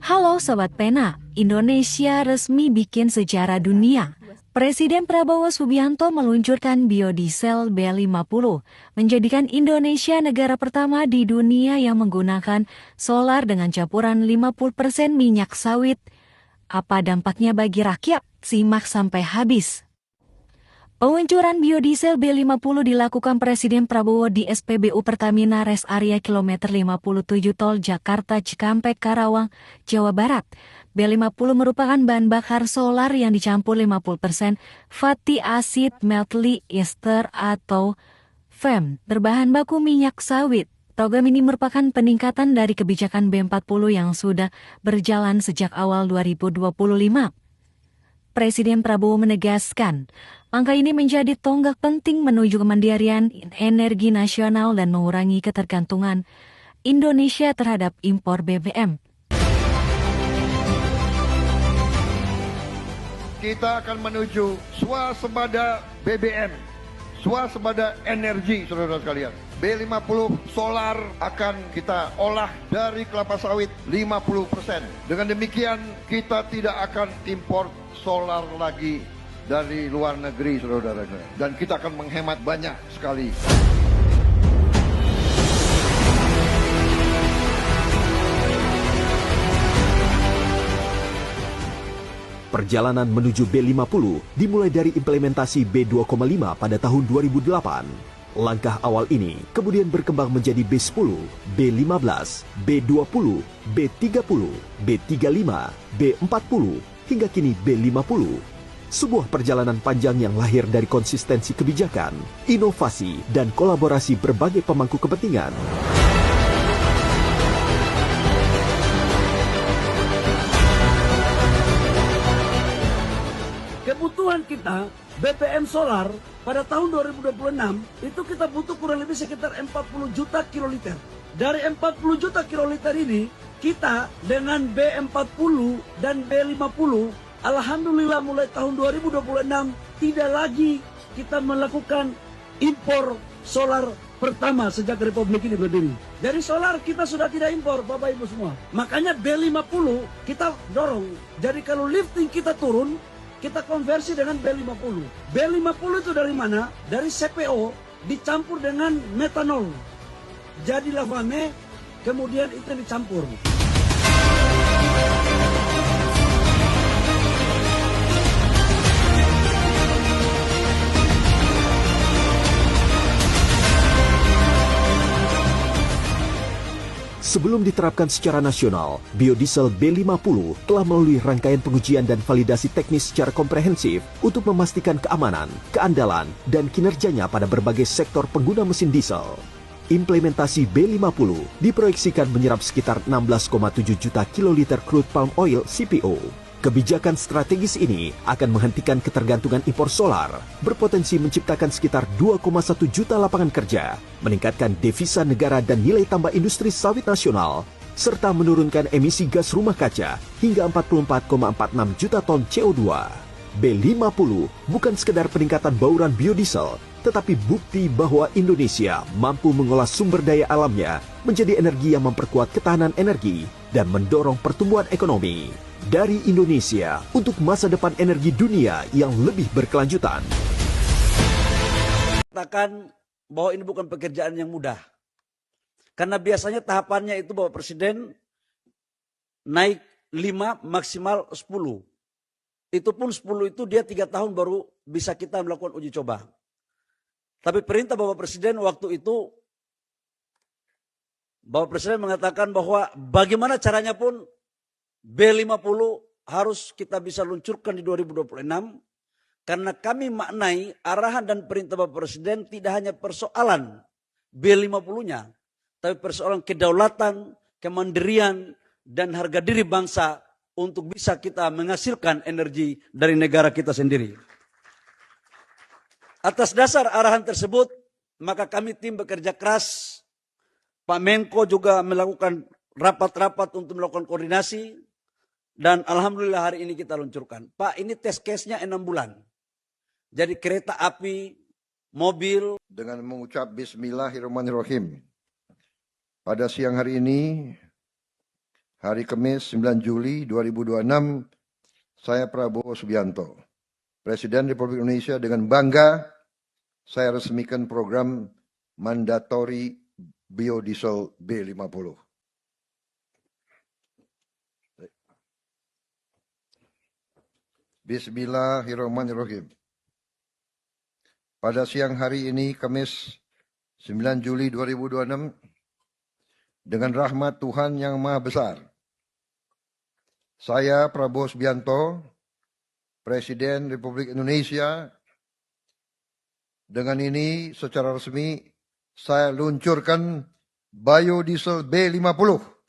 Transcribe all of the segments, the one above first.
Halo Sobat Pena, Indonesia resmi bikin sejarah dunia. Presiden Prabowo Subianto meluncurkan biodiesel B50, menjadikan Indonesia negara pertama di dunia yang menggunakan solar dengan campuran 50% minyak sawit. Apa dampaknya bagi rakyat? Simak sampai habis. Peluncuran biodiesel B50 dilakukan Presiden Prabowo di SPBU Pertamina Rest Area Kilometer 57 Tol Jakarta Cikampek Karawang, Jawa Barat. B50 merupakan bahan bakar solar yang dicampur 50% fatty acid meltly ester atau FEM, berbahan baku minyak sawit. Program ini merupakan peningkatan dari kebijakan B40 yang sudah berjalan sejak awal 2025. Presiden Prabowo menegaskan, langkah ini menjadi tonggak penting menuju kemandirian energi nasional dan mengurangi ketergantungan Indonesia terhadap impor BBM. Kita akan menuju swasembada BBM, swasembada energi, saudara sekalian. B50 solar akan kita olah dari kelapa sawit 50%. Dengan demikian kita tidak akan impor solar lagi dari luar negeri, saudara. Dan kita akan menghemat banyak sekali. Perjalanan menuju B50 dimulai dari implementasi B2,5 pada tahun 2008. Langkah awal ini kemudian berkembang menjadi B10, B15, B20, B30, B35, B40, hingga kini B50. Sebuah perjalanan panjang yang lahir dari konsistensi kebijakan, inovasi, dan kolaborasi berbagai pemangku kepentingan. Kebutuhan kita BBM solar pada tahun 2026 itu kita butuh kurang lebih sekitar 40 juta kiloliter. Dari 40 juta kiloliter ini kita dengan B40 dan B50 alhamdulillah mulai tahun 2026 tidak lagi kita melakukan impor solar pertama sejak Republik ini berdiri. Dari solar kita sudah tidak impor Bapak Ibu semua. Makanya B50 kita dorong. Jadi kalau lifting kita turun, kita konversi dengan B50. B50 itu dari mana? Dari CPO dicampur dengan metanol. Jadilah fame, kemudian itu dicampur. Sebelum diterapkan secara nasional, biodiesel B50 telah melalui rangkaian pengujian dan validasi teknis secara komprehensif untuk memastikan keamanan, keandalan, dan kinerjanya pada berbagai sektor pengguna mesin diesel. Implementasi B50 diproyeksikan menyerap sekitar 16,7 juta kiloliter crude palm oil CPO. Kebijakan strategis ini akan menghentikan ketergantungan impor solar, berpotensi menciptakan sekitar 2,1 juta lapangan kerja, meningkatkan devisa negara dan nilai tambah industri sawit nasional, serta menurunkan emisi gas rumah kaca hingga 44,46 juta ton CO2. B50 bukan sekedar peningkatan bauran biodiesel, tetapi bukti bahwa Indonesia mampu mengolah sumber daya alamnya menjadi energi yang memperkuat ketahanan energi dan mendorong pertumbuhan ekonomi. Dari Indonesia untuk masa depan energi dunia yang lebih berkelanjutan. Katakan bahwa ini bukan pekerjaan yang mudah. Karena biasanya tahapannya itu Bapak Presiden naik 5 maksimal 10. Itu pun 10 itu dia 3 tahun baru bisa kita melakukan uji coba. Tapi perintah Bapak Presiden waktu itu, Bapak Presiden mengatakan bahwa bagaimana caranya pun B50 harus kita bisa luncurkan di 2026 karena kami maknai arahan dan perintah Bapak Presiden tidak hanya persoalan B50-nya, tapi persoalan kedaulatan, kemandirian, dan harga diri bangsa untuk bisa kita menghasilkan energi dari negara kita sendiri. Atas dasar arahan tersebut, maka kami tim bekerja keras. Pak Menko juga melakukan rapat-rapat untuk melakukan koordinasi. Dan alhamdulillah hari ini kita luncurkan. Pak, ini test case-nya 6 bulan. Jadi kereta api, mobil. Dengan mengucap Bismillahirrahmanirrahim. Pada siang hari ini, hari Kamis 9 Juli 2026, saya Prabowo Subianto, Presiden Republik Indonesia, dengan bangga saya resmikan program mandatori biodiesel B50. Bismillahirrahmanirrahim. Pada siang hari ini, Kamis 9 Juli 2026, dengan rahmat Tuhan Yang Maha Besar, saya Prabowo Subianto, Presiden Republik Indonesia, dengan ini secara resmi saya luncurkan biodiesel B50.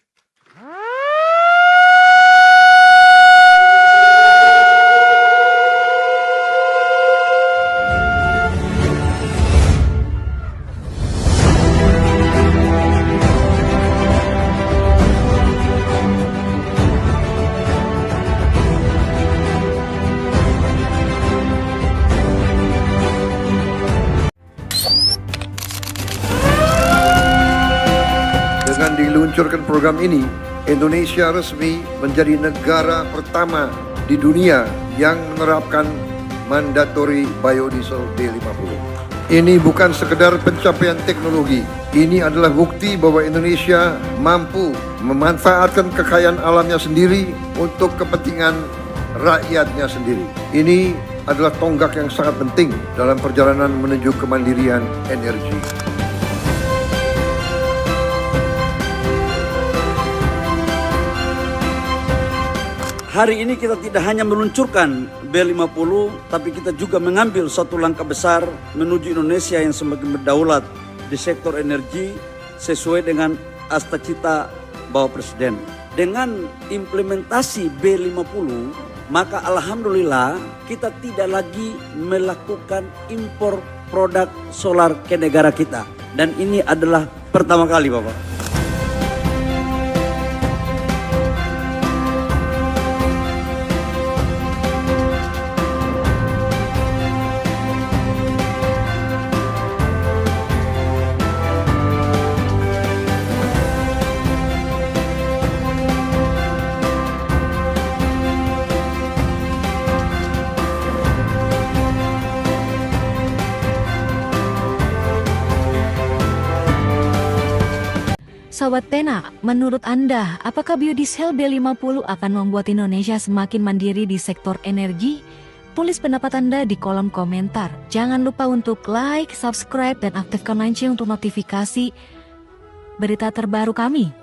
Dengan diluncurkan program ini, Indonesia resmi menjadi negara pertama di dunia yang menerapkan mandatori biodiesel B50. Ini bukan sekedar pencapaian teknologi, ini adalah bukti bahwa Indonesia mampu memanfaatkan kekayaan alamnya sendiri untuk kepentingan rakyatnya sendiri. Ini adalah tonggak yang sangat penting dalam perjalanan menuju kemandirian energi. Hari ini kita tidak hanya meluncurkan B50, tapi kita juga mengambil satu langkah besar menuju Indonesia yang semakin berdaulat di sektor energi sesuai dengan cita-cita Bapak Presiden. Dengan implementasi B50, maka alhamdulillah kita tidak lagi melakukan impor produk solar ke negara kita. Dan ini adalah pertama kali, Bapak. Sobat Tena, menurut Anda, apakah biodiesel B50 akan membuat Indonesia semakin mandiri di sektor energi? Tulis pendapat Anda di kolom komentar. Jangan lupa untuk like, subscribe, dan aktifkan lonceng untuk notifikasi berita terbaru kami.